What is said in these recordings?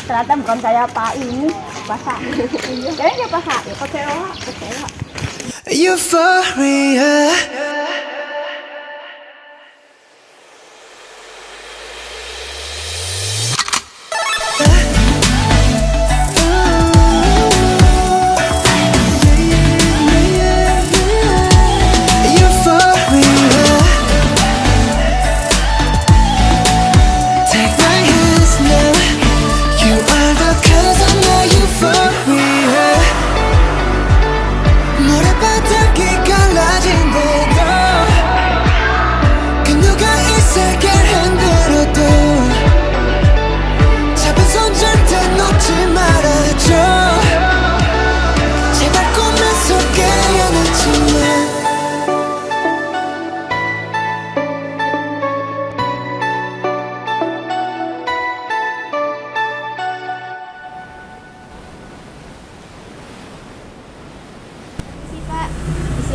Ternyata bukan saya Pak ini, Pak Sa. Kayaknya Pak Sa, ya kecewa. Euphoria.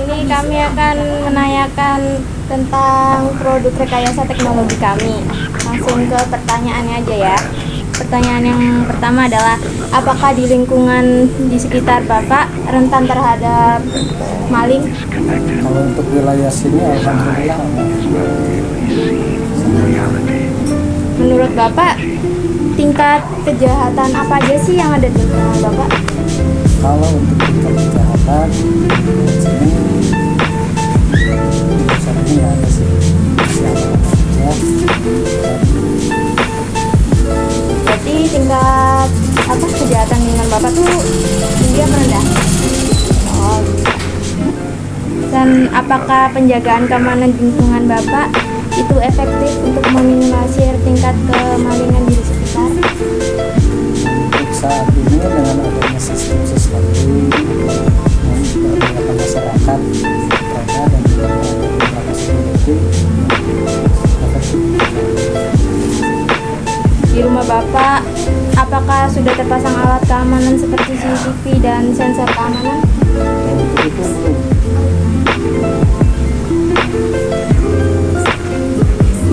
Ini kami akan menanyakan tentang produk rekayasa teknologi kami. Langsung ke pertanyaannya aja ya. Pertanyaan yang pertama adalah, apakah di lingkungan di sekitar Bapak rentan terhadap maling? Kalau untuk wilayah sini alhamdulillah Menurut Bapak, tingkat kejahatan apa aja sih yang ada di lingkungan Bapak? kalau untuk tingkat kejahatan di sini sebenarnya ada sih siapa ya. Berarti tingkat kejahatan lingkungan Bapak tuh tinggi apa rendah? Oh, gitu. Dan apakah penjagaan keamanan di lingkungan Bapak itu efektif untuk meminimalisir tingkat kemalingan di sekitar? Untuk saat ini dengan adanya sistem-sistem beberapa masyarakat mereka dan juga beberapa security Di rumah Bapak, apakah sudah terpasang alat keamanan seperti CCTV dan sensor keamanan? untuk itu belum.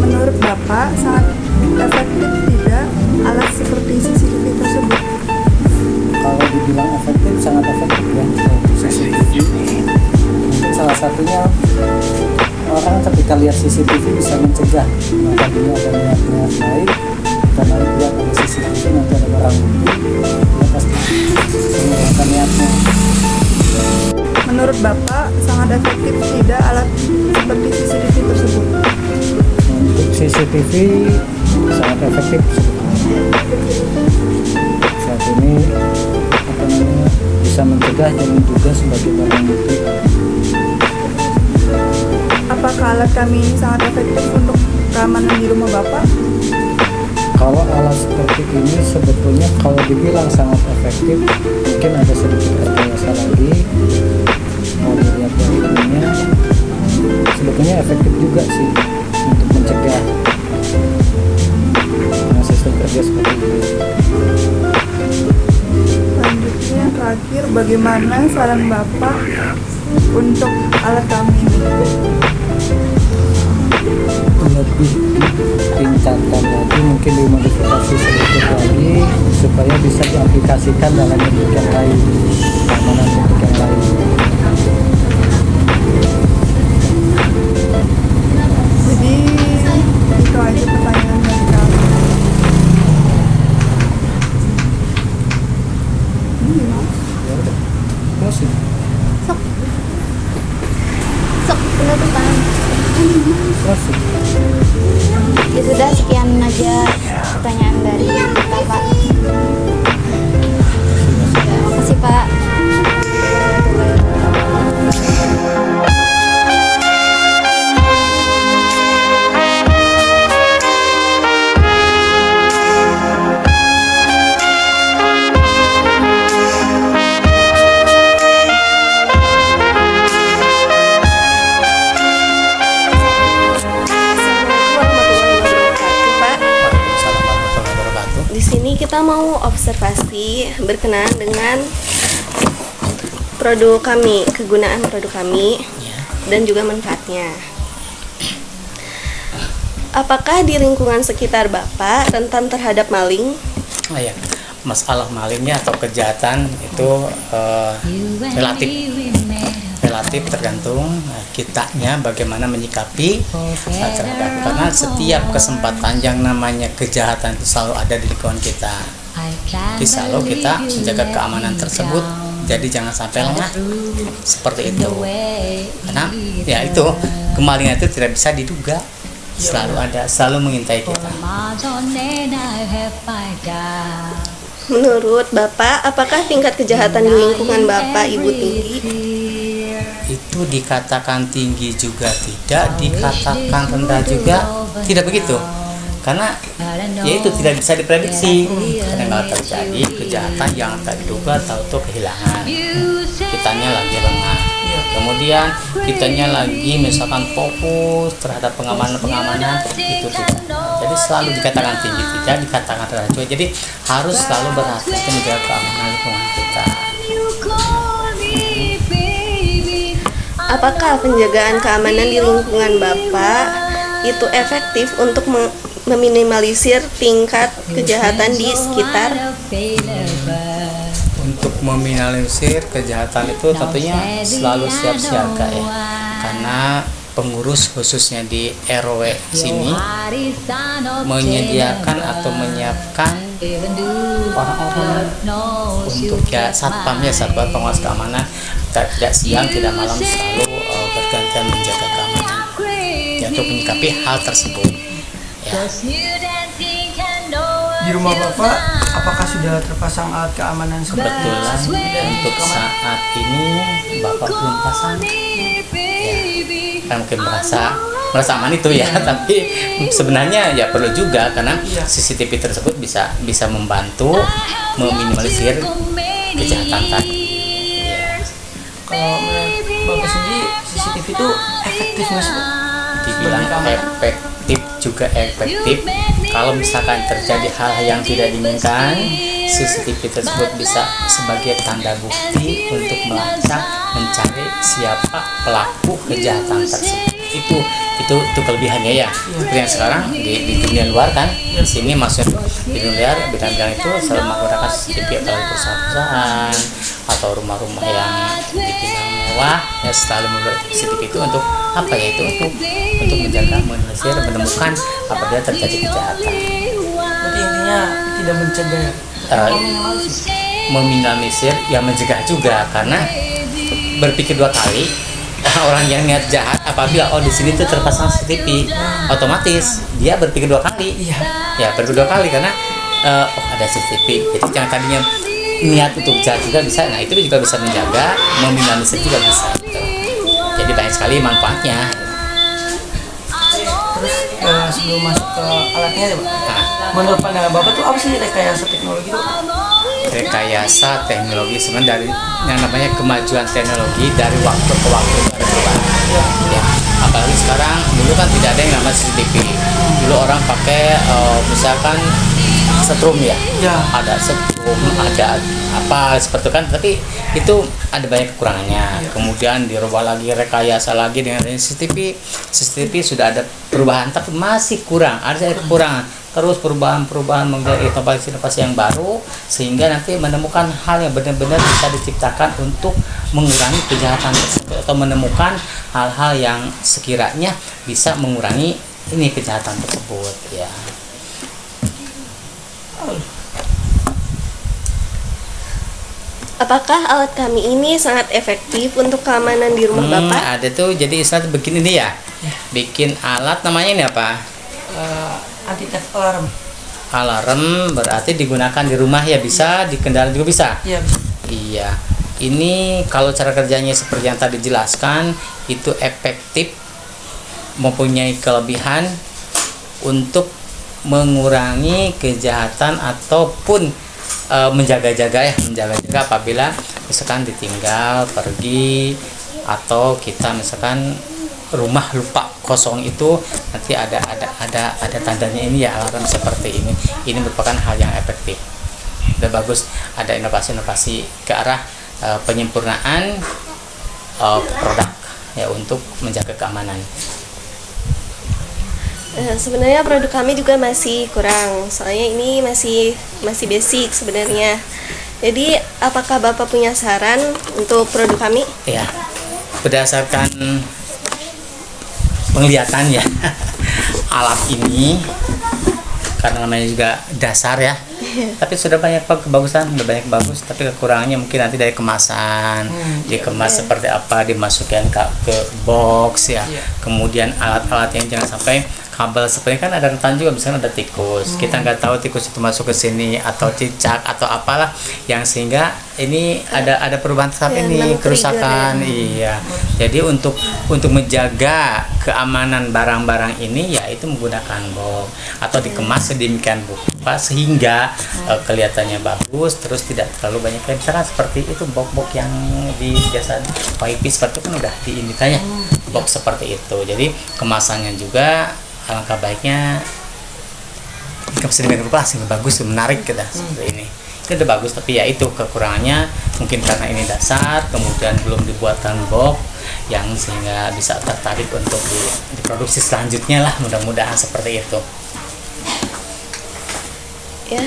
Menurut Bapak, sangat efektif tidak alat seperti CCTV tersebut? Kalau dibilang efektif, sangat efektif ya untuk CCTV. Mungkin salah satunya orang ketika lihat CCTV bisa mencegah tadinya ada niat-niat baik, karena lihat ada CCTV nanti ada barang bukti, dia pasti menggunakan niatnya. Menurut Bapak, sangat efektif tidak alat seperti CCTV tersebut? Untuk CCTV sangat efektif sebetulnya. Saat ini bisa mencegah dan juga sebagai barang bukti. Apakah alat kami sangat efektif untuk keamanan di rumah Bapak? Kalau alat seperti ini sebetulnya kalau dibilang sangat efektif, mungkin ada sedikit rekayasa lagi. Kalau dilihat dari ininya, sebetulnya efektif juga sih untuk mencegah sistem kerja seperti ini. Selanjutnya, terakhir, bagaimana saran Bapak untuk alat kami ini? Lebih ditingkatkan lagi, mungkin dimodifikasi sedikit lagi supaya bisa diaplikasikan dalam bentuk yang lain, keamanan bentuk yang lain. Jadi, itu aja pertanyaan dari kami. Ya udah, closing. Sok penutupan. Closing. Ya sudah, sekian aja pertanyaan dari Bapak. Terima kasih Pak. Di sini kita mau observasi berkenaan dengan produk kami, kegunaan produk kami, dan juga manfaatnya. Apakah di lingkungan sekitar Bapak rentan terhadap maling? Oh ya, masalah malingnya atau kejahatan itu relatif tergantung kitanya bagaimana menyikapi terhadap, karena setiap kesempatan yang namanya kejahatan itu selalu ada di lingkungan kita. Jadi selalu kita menjaga keamanan tersebut, jadi jangan sampai lengah seperti itu, karena ya itu kemalingan itu tidak bisa diduga, selalu ada, selalu mengintai kita. Menurut Bapak, apakah tingkat kejahatan di lingkungan Bapak Ibu tinggi? Itu dikatakan tinggi juga tidak, dikatakan rendah juga tidak begitu, karena ya itu tidak bisa diprediksi. Kadang terjadi kejahatan yang tak diduga, tahu-tahu kehilangan, kitanya lagi lengah, kemudian kitanya lagi misalkan fokus terhadap pengamanan itu tidak. Jadi selalu dikatakan tinggi tidak, dikatakan rendah juga. Jadi harus selalu berhati-hati menjaga keamanan lingkungan kita. Apakah penjagaan keamanan di lingkungan Bapak itu efektif untuk meminimalisir tingkat kejahatan di sekitar? Untuk meminimalisir kejahatan itu tentunya selalu siap siaga ya, karena pengurus khususnya di RW sini menyediakan atau menyiapkan orang-orang untuk ya satpam pengawas keamanan, tidak siang tidak malam selalu bergantian menjaga keamanan ya, untuk menyikapi hal tersebut ya. Di rumah Bapak, apakah sudah terpasang alat keamanan? Kebetulan untuk saat ini Bapak belum pasang ya, kan mungkin merasa aman itu ya, tapi sebenarnya ya perlu juga, karena CCTV tersebut bisa membantu meminimalisir kejahatan tadi ya. Kalau menurut Bapak sendiri, CCTV itu efektif nggak sih, Pak? Dibilang efektif juga efektif. Kalau misalkan terjadi hal yang tidak diinginkan, CCTV tersebut bisa sebagai tanda bukti untuk melacak mencari siapa pelaku kejahatan tersebut. Itu kelebihannya ya. Seperti yang sekarang di dunia luar kan, di sini maksud di dunia luar bidang-bidang itu selalu menggunakan CCTV, apalagi perusahaan-perusahaan atau rumah-rumah yang dipinang mewah ya, selalu menggunakan CCTV itu untuk apa ya, itu untuk menjaga, menemukan apabila terjadi kejahatan. Berarti intinya tidak mencegah, meminimalisir ya, mencegah juga, karena berpikir dua kali. Orang yang niat jahat apabila di sini tuh terpasang CCTV, otomatis dia berpikir dua kali. Ya berpikir dua kali, karena ada CCTV. Jadi yang tadinya niat untuk jahat juga bisa. Nah itu juga bisa menjaga, meminimalisir juga bisa. Gitu. Jadi banyak sekali manfaatnya. Terus sebelum masuk ke alatnya ya, Pak, menurut pandangan Bapak tuh apa sih rekayasa teknologi itu? Rekayasa teknologi sebenarnya dari yang namanya kemajuan teknologi dari waktu ke waktu berubah. Ya, apalagi sekarang, dulu kan tidak ada yang namanya CCTV. Dulu orang pakai misalkan setrum ya, ada setrum, ada apa seperti itu kan, tapi itu ada banyak kekurangannya. Kemudian dirubah lagi, rekayasa lagi dengan CCTV. CCTV sudah ada perubahan, tapi masih kurang, ada kekurangan. Terus perubahan menjadi inovasi yang baru, sehingga nanti menemukan hal yang benar-benar bisa diciptakan untuk mengurangi kejahatan tersebut, atau menemukan hal-hal yang sekiranya bisa mengurangi ini kejahatan tersebut ya. Apakah alat kami ini sangat efektif untuk keamanan di rumah Bapak? Ada tuh, jadi istilah begini nih ya, bikin alat namanya ini apa? Anti theft alarm. Alarm berarti digunakan di rumah ya, bisa di kendaraan juga bisa. Iya. Iya. Ini kalau cara kerjanya seperti yang tadi dijelaskan, itu efektif, mempunyai kelebihan untuk mengurangi kejahatan ataupun menjaga-jaga apabila misalkan ditinggal pergi, atau kita misalkan rumah lupa kosong, itu nanti ada tandanya ini ya, alarm seperti ini. Ini merupakan hal yang efektif. Udah bagus ada inovasi-inovasi ke arah penyempurnaan produk ya, untuk menjaga keamanan. Sebenarnya produk kami juga masih kurang, soalnya ini masih basic sebenarnya. Jadi apakah Bapak punya saran untuk produk kami? Ya, berdasarkan penglihatan ya, alat ini karena namanya juga dasar ya, tapi sudah banyak kebagusan, sudah banyak bagus, tapi kekurangannya mungkin nanti dari kemasan, dikemas seperti apa, dimasukkan ke box ya, kemudian alat-alat yang jangan sampai kabel seperti kan ada rentan juga, misalnya ada tikus, kita nggak tahu tikus itu masuk ke sini atau cicak atau apalah yang sehingga ini ada perubahan saat ini kerusakan. Iya, jadi untuk menjaga keamanan barang-barang ini yaitu menggunakan box atau dikemas sedemikian rupa sehingga kelihatannya bagus, terus tidak terlalu banyak kayak misalkan seperti itu box-box yang di jasa wifi seperti itu kan udah diimitanya box seperti itu. Jadi kemasannya juga alangkah baiknya dikemas sedemikian rupa sehingga bagus, menarik kita seperti ini. Itu udah bagus, tapi ya itu kekurangannya mungkin karena ini dasar, kemudian belum dibuatkan box yang sehingga bisa tertarik untuk diproduksi selanjutnya lah, mudah-mudahan seperti itu. Ya,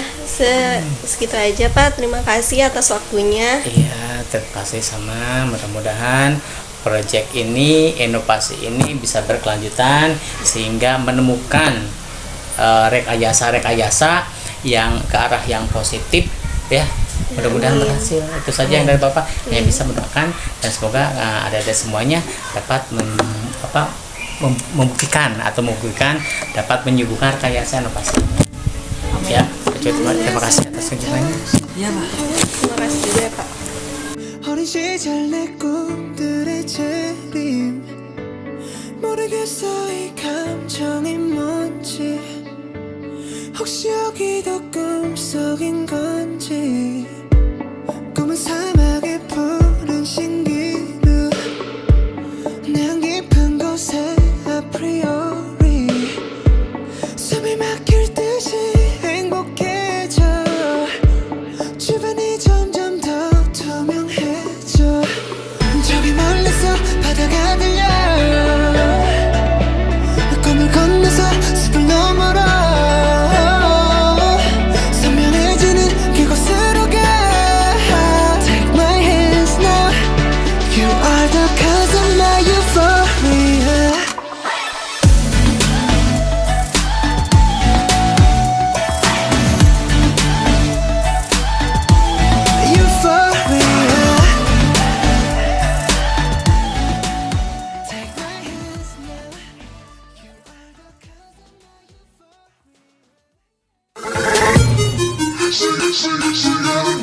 segitu aja Pak. Terima kasih atas waktunya. Iya, terima kasih sama. Mudah-mudahan proyek ini, inovasi ini bisa berkelanjutan sehingga menemukan rekayasa yang ke arah yang positif ya. Mudah-mudahan berhasil. Itu saja yang dari Bapak yang bisa mendoakan, dan semoga ada semuanya dapat membuktikan dapat menyuguhkan rekayasa inovasi. Ya, terima kasih atas kunjungannya. Iya Pak. Terima kasih juga ya Pak. 어린 시절 내 꿈들의 재림 모르겠어 이 감정이 뭔지 혹시 여기도 꿈속인 건지 꿈은 사막의 푸른 신기루 난 깊은 곳에 아프리오리 숨이 막힐 듯이 행복해져 주변이 점점 더 투명해져 저기 멀리서 바다가 들려 꿈을 건너서 숲을 넘어라 선명해지는 그곳으로 가 Take my hands now You are the cause of my euphoria Euphoria Take my hands now You are the cause of my euphoria